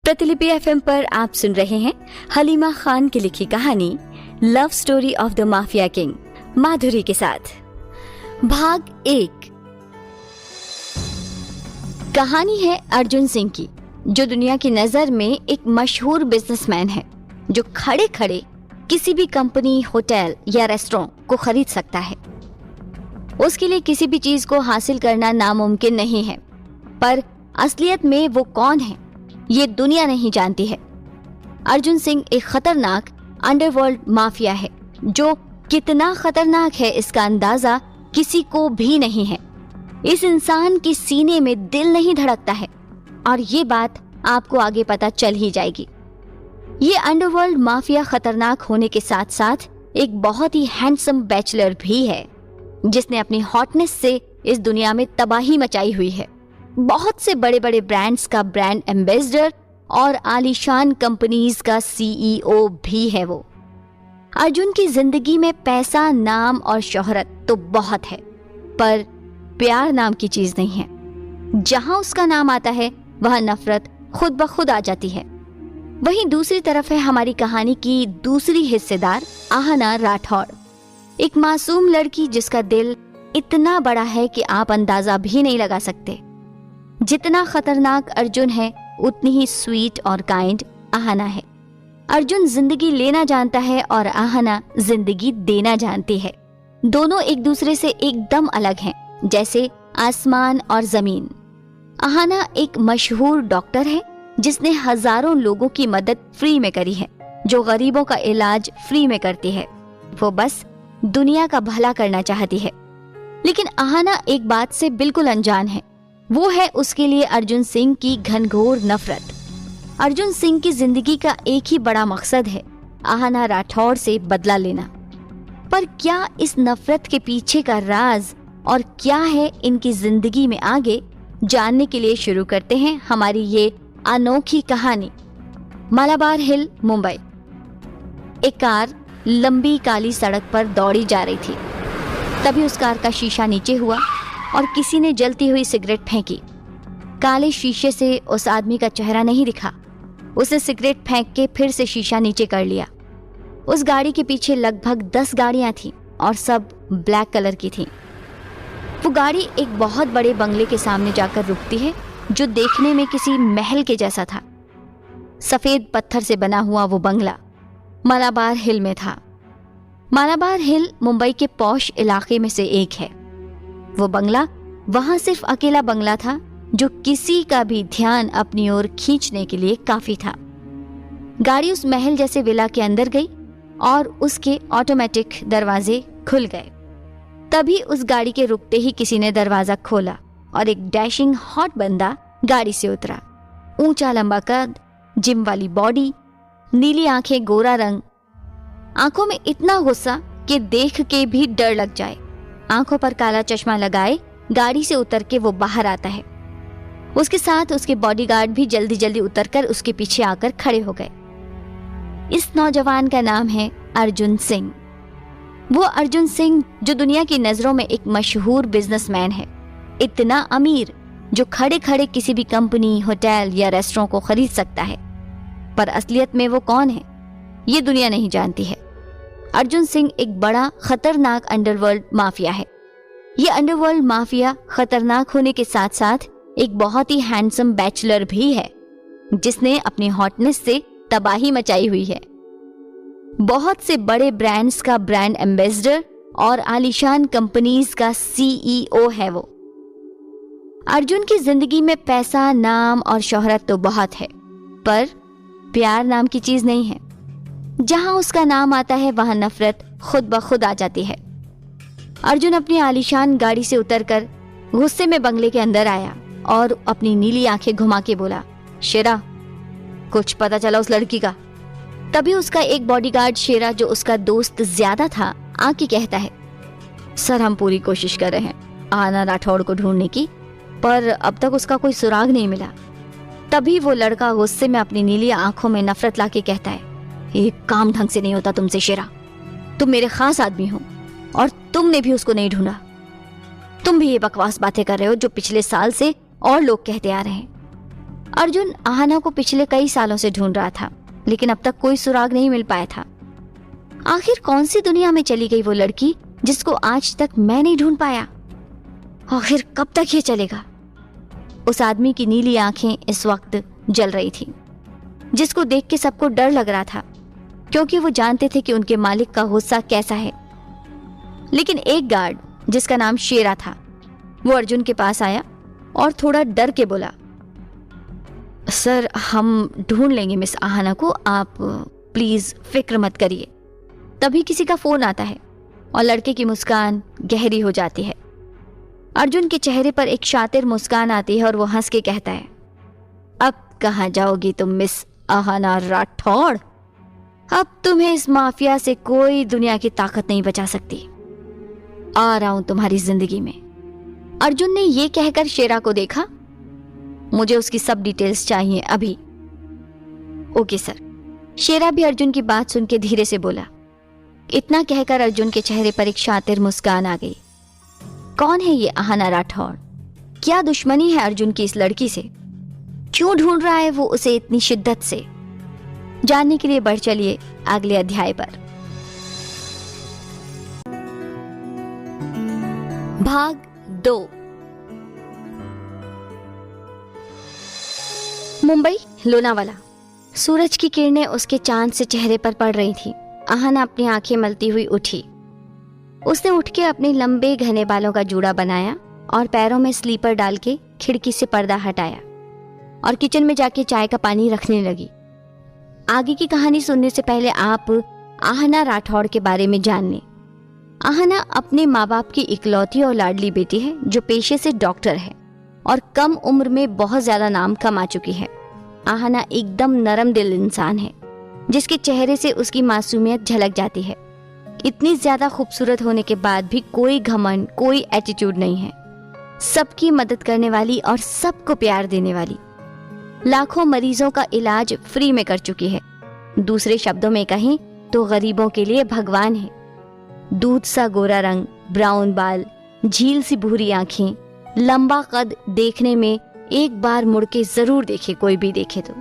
प्रतिलिपि एफएम पर आप सुन रहे हैं हलीमा खान की लिखी कहानी love story of the mafia king Madhuri के साथ। भाग 1। कहानी है अर्जुन सिंह की, जो दुनिया की नजर में एक मशहूर बिजनेसमैन है, जो खड़े खड़े किसी भी कंपनी, होटल या रेस्टोरेंट को खरीद सकता है। उसके लिए किसी भी चीज को हासिल करना नामुमकिन नहीं है, पर असलियत में वो कौन है ये दुनिया नहीं जानती है। अर्जुन सिंह एक खतरनाक अंडरवर्ल्ड माफिया है, जो कितना खतरनाक है इसका अंदाजा किसी को भी नहीं है। इस इंसान के सीने में दिल नहीं धड़कता है, और ये बात आपको आगे पता चल ही जाएगी। ये अंडरवर्ल्ड माफिया खतरनाक होने के साथ साथ एक बहुत ही हैंडसम बैचलर भी है, जिसने अपनी हॉटनेस से इस दुनिया में तबाही मचाई हुई है। बहुत से बड़े बड़े ब्रांड्स का ब्रांड एम्बेसडर और आलीशान कंपनीज का सीईओ भी है वो। अर्जुन की जिंदगी में पैसा, नाम और शोहरत तो बहुत है, पर प्यार नाम की चीज नहीं है। जहां उसका नाम आता है वहां नफरत खुद ब खुद आ जाती है। वहीं दूसरी तरफ है हमारी कहानी की दूसरी हिस्सेदार आहना राठौड़, एक मासूम लड़की जिसका दिल इतना बड़ा है कि आप अंदाजा भी नहीं लगा सकते। जितना खतरनाक अर्जुन है, उतनी ही स्वीट और काइंड आहना है। अर्जुन जिंदगी लेना जानता है और आहना जिंदगी देना जानती है। दोनों एक दूसरे से एकदम अलग हैं, जैसे आसमान और जमीन। आहना एक मशहूर डॉक्टर है, जिसने हजारों लोगों की मदद फ्री में करी है, जो गरीबों का इलाज फ्री में करती है। वो बस दुनिया का भला करना चाहती है। लेकिन आहना एक बात से बिल्कुल अनजान है, वो है उसके लिए अर्जुन सिंह की घनघोर नफरत। अर्जुन सिंह की जिंदगी का एक ही बड़ा मकसद है, आहना राठौड़ से बदला लेना। पर क्या इस नफरत के पीछे का राज और क्या है इनकी जिंदगी में, आगे जानने के लिए शुरू करते हैं हमारी ये अनोखी कहानी। मालाबार हिल, मुंबई। एक कार लंबी काली सड़क पर दौड़ी जा रही थी। तभी उस कार का शीशा नीचे हुआ और किसी ने जलती हुई सिगरेट फेंकी। काले शीशे से उस आदमी का चेहरा नहीं दिखा। उसने सिगरेट फेंक के फिर से शीशा नीचे कर लिया। उस गाड़ी के पीछे लगभग 10 गाड़ियां थीं और सब ब्लैक कलर की थीं। वो गाड़ी एक बहुत बड़े बंगले के सामने जाकर रुकती है, जो देखने में किसी महल के जैसा था। सफेद पत्थर से बना हुआ वो बंगला मालाबार हिल में था। मालाबार हिल मुंबई के पॉश इलाके में से एक है। वो बंगला वहां सिर्फ अकेला बंगला था, जो किसी का भी ध्यान अपनी ओर खींचने के लिए काफी था। गाड़ी उस महल जैसे विला के अंदर गई और उसके ऑटोमेटिक दरवाजे खुल गए। तभी उस गाड़ी के रुकते ही किसी ने दरवाजा खोला और एक डैशिंग हॉट बंदा गाड़ी से उतरा। ऊंचा लंबा कद, जिम वाली बॉडी, नीली आंखें, गोरा रंग, आंखों में इतना गुस्सा कि देख के भी डर लग जाए। आंखों पर काला चश्मा लगाए गाड़ी से उतर के वो बाहर आता है। उसके साथ उसके बॉडीगार्ड भी जल्दी जल्दी उतरकर उसके पीछे आकर खड़े हो गए। इस नौजवान का नाम है अर्जुन सिंह। वो अर्जुन सिंह जो दुनिया की नजरों में एक मशहूर बिजनेसमैन है, इतना अमीर जो खड़े खड़े किसी भी कंपनी, होटल या रेस्टोरेंट को खरीद सकता है। पर असलियत में वो कौन है ये दुनिया नहीं जानती है। अर्जुन सिंह एक बड़ा खतरनाक अंडरवर्ल्ड माफिया है। ये अंडरवर्ल्ड माफिया खतरनाक होने के साथ साथ एक बहुत ही हैंडसम बैचलर भी है, जिसने अपनी हॉटनेस से तबाही मचाई हुई है। बहुत से बड़े ब्रांड्स का ब्रांड एम्बेसडर और आलीशान कंपनीज का सीईओ है वो। अर्जुन की जिंदगी में पैसा, नाम और शोहरत तो बहुत है, पर प्यार नाम की चीज नहीं है। जहां उसका नाम आता है वहां नफरत खुद ब खुद आ जाती है। अर्जुन अपनी आलीशान गाड़ी से उतरकर गुस्से में बंगले के अंदर आया और अपनी नीली आंखें घुमा के बोला, शेरा, कुछ पता चला उस लड़की का? तभी उसका एक बॉडीगार्ड शेरा, जो उसका दोस्त ज्यादा था, आके कहता है, सर हम पूरी कोशिश कर रहे हैं आहना राठौड़ को ढूंढने की, पर अब तक उसका कोई सुराग नहीं मिला। तभी वो लड़का गुस्से में अपनी नीली आंखों में नफरत लाके कहता है, एक काम ढंग से नहीं होता तुमसे शेरा। तुम मेरे खास आदमी हो और तुमने भी उसको नहीं ढूंढा। तुम भी ये बकवास बातें कर रहे हो जो पिछले साल से और लोग कहते आ रहे हैं। अर्जुन आहना को पिछले कई सालों से ढूंढ रहा था, लेकिन अब तक कोई सुराग नहीं मिल पाया था। आखिर कौन सी दुनिया में चली गई वो लड़की जिसको आज तक मैं नहीं ढूंढ पाया? आखिर कब तक ये चलेगा? उस आदमी की नीली आंखें इस वक्त जल रही थी, जिसको देख के सबको डर लग रहा था, क्योंकि वो जानते थे कि उनके मालिक का गुस्सा कैसा है। लेकिन एक गार्ड जिसका नाम शेरा था, वो अर्जुन के पास आया और थोड़ा डर के बोला, सर हम ढूंढ लेंगे मिस आहना को, आप प्लीज फिक्र मत करिए। तभी किसी का फोन आता है और लड़के की मुस्कान गहरी हो जाती है। अर्जुन के चेहरे पर एक शातिर मुस्कान आती है और वो हंस के कहता है, अब कहाँ जाओगी तुम मिस आहना राठौड़? अब तुम्हें इस माफिया से कोई दुनिया की ताकत नहीं बचा सकती। आ रहा हूं तुम्हारी जिंदगी में। अर्जुन ने ये कहकर शेरा को देखा, मुझे उसकी सब डिटेल्स चाहिए अभी। Okay sir. शेरा भी अर्जुन की बात सुन के धीरे से बोला। इतना कहकर अर्जुन के चेहरे पर एक शातिर मुस्कान आ गई। कौन है ये आहना राठौड़? क्या दुश्मनी है अर्जुन की इस लड़की से? क्यों ढूंढ रहा है वो उसे इतनी शिद्दत से? जानने के लिए बढ़ चलिए अगले अध्याय पर। भाग 2। मुंबई, लोनावाला। सूरज की किरणें उसके चांद से चेहरे पर पड़ रही थी। आहना अपनी आंखें मलती हुई उठी। उसने उठ के अपने लंबे घने बालों का जूड़ा बनाया और पैरों में स्लीपर डाल के खिड़की से पर्दा हटाया और किचन में जाके चाय का पानी रखने लगी। आगे की कहानी सुनने से पहले आप आहना राठौड़ के बारे में जान लें। आहना अपने माँ बाप की इकलौती और लाडली बेटी है जो पेशे से डॉक्टर है और कम उम्र में बहुत ज्यादा नाम कमा चुकी है। आहना एकदम नरम दिल इंसान है जिसके चेहरे से उसकी मासूमियत झलक जाती है। इतनी ज्यादा खूबसूरत होने के बाद भी कोई घमंड, कोई एटीट्यूड नहीं है। सबकी मदद करने वाली और सबको प्यार देने वाली। लाखों मरीजों का इलाज फ्री में कर चुकी है। दूसरे शब्दों में कहें तो गरीबों के लिए भगवान है। दूध सा गोरा रंग, ब्राउन बाल, झील सी भूरी आंखें, लंबा कद, देखने में एक बार मुड़ के जरूर देखे कोई भी देखे तो,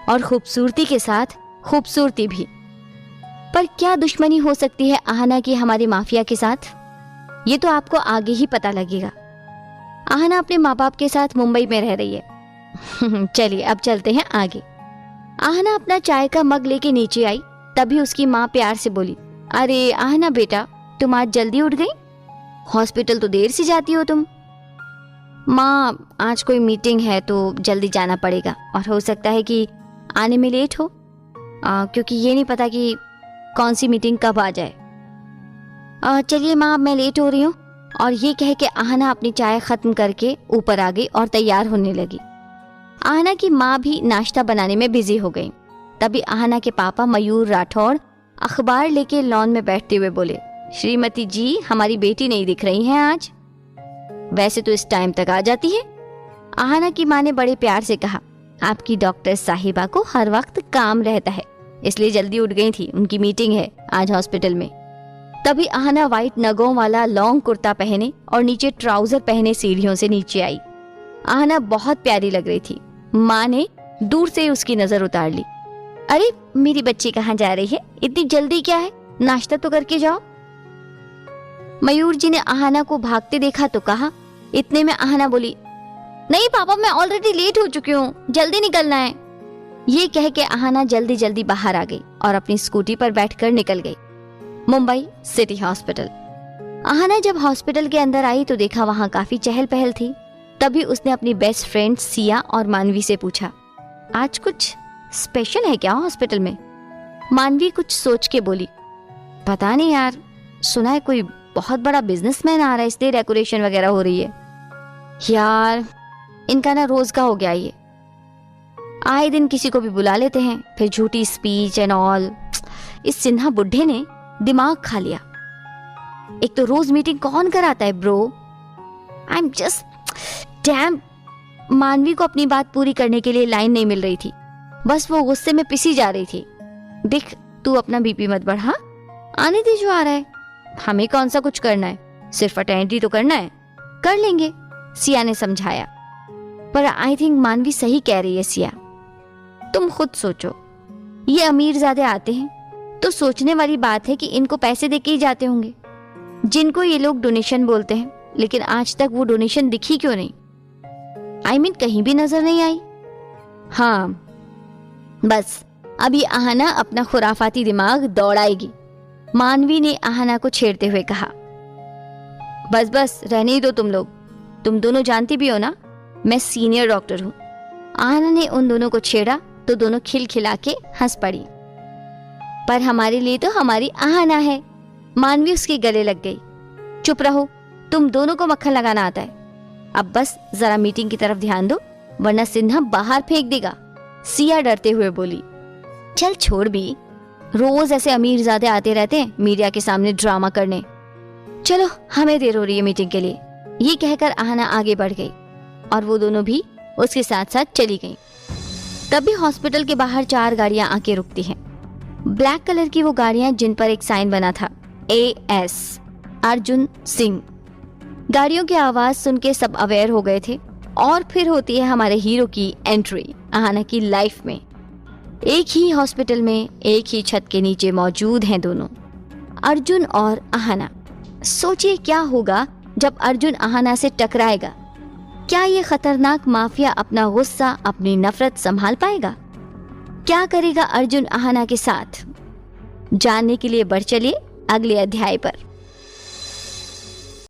और खूबसूरती के साथ खूबसूरती भी। पर क्या दुश्मनी हो सकती है आहना की हमारे माफिया के साथ? ये तो आपको आगे ही पता लगेगा। आहना अपने माँ बाप के साथ मुंबई में रह रही है। चलिए अब चलते हैं आगे। आहना अपना चाय का मग लेके नीचे आई, तभी उसकी माँ प्यार से बोली, अरे आहना बेटा, तुम आज जल्दी उठ गई? हॉस्पिटल तो देर से जाती हो तुम। माँ, आज कोई मीटिंग है तो जल्दी जाना पड़ेगा और हो सकता है कि आने में लेट हो, क्योंकि ये नहीं पता कि कौन सी मीटिंग कब आ जाए। चलिए माँ, मैं लेट हो रही हूँ। और ये कह के आहना अपनी चाय खत्म करके ऊपर आ गई और तैयार होने लगी। आहना की माँ भी नाश्ता बनाने में बिजी हो गई। तभी आहना के पापा मयूर राठौड़ अखबार लेके लॉन में बैठते हुए बोले, श्रीमती जी, हमारी बेटी नहीं दिख रही हैं आज। वैसे तो इस टाइम तक आ जाती है। आहना की माँ ने बड़े प्यार से कहा, आपकी डॉक्टर साहिबा को हर वक्त काम रहता है, इसलिए जल्दी उठ गई थी, उनकी मीटिंग है आज हॉस्पिटल में। तभी आहना वाइट नगों वाला लॉन्ग कुर्ता पहने और नीचे ट्राउजर पहने सीढ़ियों से नीचे आई। आहना बहुत प्यारी लग रही थी। माँ ने दूर से उसकी नजर उतार ली। अरे मेरी बच्ची कहाँ जा रही है? इतनी जल्दी क्या है? नाश्ता तो करके जाओ। मयूर जी ने आहना को भागते देखा तो कहा। इतने में आहना बोली, नहीं पापा, मैं ऑलरेडी लेट हो चुकी हूँ, जल्दी निकलना है। ये कह के आहना जल्दी जल्दी बाहर आ गई और अपनी स्कूटी पर बैठकर निकल गई। Mumbai city hospital. आहना जब हॉस्पिटल के अंदर आई तो देखा वहां काफी चहल पहल थी। तभी उसने अपनी बेस्ट फ्रेंड सिया और मानवी से पूछा, आज कुछ स्पेशल है क्या हॉस्पिटल में? मानवी कुछ सोच के बोली, पता नहीं यार, सुना है कोई बहुत बड़ा बिजनेसमैन आ रहा है इसलिए डेकोरेशन वगैरह हो रही है। यार इनका ना रोज का हो गया ये, आए दिन किसी को भी बुला लेते हैं, फिर झूठी स्पीच एंड ऑल। इस सिन्हा बुढ़े ने दिमाग खा लिया। एक तो रोज मीटिंग कौन कराता है bro? I am just dam. मानवी को अपनी बात पूरी करने के लिए लाइन नहीं मिल रही थी, बस वो गुस्से में पिसी जा रही थी। देख तू अपना बीपी मत बढ़ा, आने दे जो आ रहा है, हमें कौन सा कुछ करना है, सिर्फ अटेंड ही तो करना है, कर लेंगे, सिया ने समझाया। पर आई थिंक मानवी सही कह रही है सिया। तुम खुद सोचो, ये अमीरजादे आते हैं तो सोचने वाली बात है कि इनको पैसे देके ही जाते होंगे, जिनको ये लोग डोनेशन बोलते हैं, लेकिन आज तक वो डोनेशन दिखी क्यों नहीं? आई मीन कहीं भी नजर नहीं आई। हाँ, बस अभी आहना अपना खुराफाती दिमाग दौड़ाएगी, मानवी ने आहना को छेड़ते हुए कहा। बस बस रहने ही दो तुम लोग, तुम दोनों जानती भी हो ना मैं सीनियर डॉक्टर हूं। आहना ने उन दोनों को छेड़ा तो दोनों खिलखिला के हंस पड़ी। पर हमारे लिए तो हमारी आहना है, मानवी उसके गले लग गई। चुप रहो, तुम दोनों को मक्खन लगाना आता है। अब बस जरा मीटिंग की तरफ ध्यान दो, वरना सिन्हा बाहर फेंक देगा, सिया डरते हुए बोली। चल छोड़ भी, रोज ऐसे अमीरजादे आते रहते हैं मीडिया के सामने ड्रामा करने। चलो हमें देर हो रही है मीटिंग के लिए। ये कहकर आहना आगे बढ़ गई और वो दोनों भी उसके साथ साथ चली गईं। तभी हॉस्पिटल के बाहर 4 गाड़ियां आके रुकती हैं। ब्लैक कलर की वो गाड़ियां जिन पर एक साइन बना था AS अर्जुन सिंह। गाड़ियों की आवाज सुन के सब अवेयर हो गए थे और फिर होती है हमारे हीरो की एंट्री आहना की लाइफ में। एक ही हॉस्पिटल में एक ही छत के नीचे मौजूद हैं दोनों, अर्जुन और आहना। सोचिए क्या होगा जब अर्जुन आहना से टकराएगा। क्या ये खतरनाक माफिया अपना गुस्सा, अपनी नफरत संभाल पाएगा? क्या करेगा अर्जुन आहना के साथ? जानने के लिए बढ़ चलिए अगले अध्याय पर।